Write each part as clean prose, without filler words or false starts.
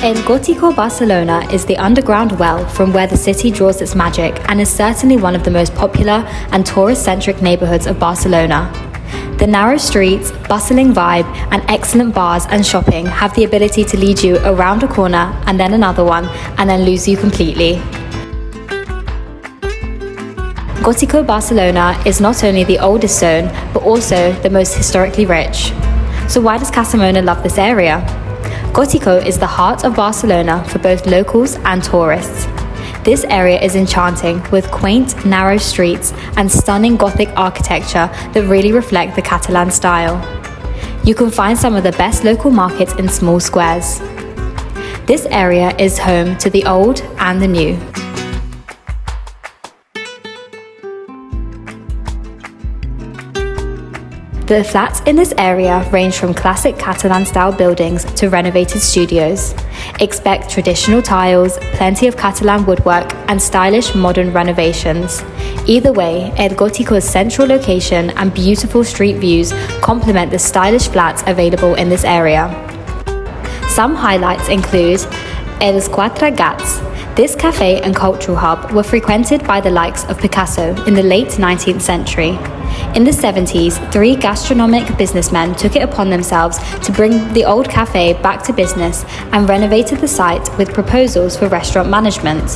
El Gotico Barcelona is the underground well from where the city draws its magic and is certainly one of the most popular and tourist-centric neighborhoods of Barcelona. The narrow streets, bustling vibe, and excellent bars and shopping have the ability to lead you around a corner and then another one and then lose you completely. Gotico Barcelona is not only the oldest zone, but also the most historically rich. So why does Casamona love this area? Gotico is the heart of Barcelona for both locals and tourists. This area is enchanting with quaint, narrow streets and stunning Gothic architecture that really reflect the Catalan style. You can find some of the best local markets in small squares. This area is home to the old and the new. The flats in this area range from classic Catalan-style buildings to renovated studios. Expect traditional tiles, plenty of Catalan woodwork, and stylish modern renovations. Either way, El Gotico's central location and beautiful street views complement the stylish flats available in this area. Some highlights include Els Quatre Gats. This cafe and cultural hub were frequented by the likes of Picasso in the late 19th century. In the 70s, 3 gastronomic businessmen took it upon themselves to bring the old cafe back to business and renovated the site with proposals for restaurant management.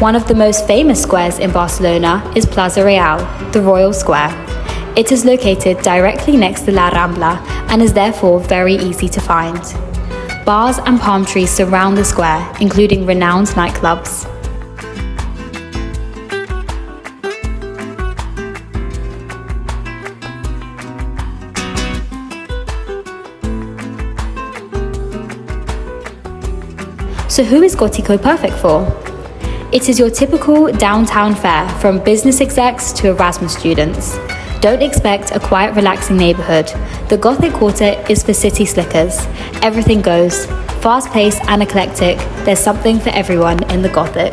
One of the most famous squares in Barcelona is Plaza Real, the Royal Square. It is located directly next to La Rambla and is therefore very easy to find. Bars and palm trees surround the square, including renowned nightclubs. So who is Gotico perfect for? It is your typical downtown fare from business execs to Erasmus students. Don't expect a quiet, relaxing neighborhood. The Gothic Quarter is for city slickers. Everything goes. Fast-paced and eclectic, there's something for everyone in the Gothic.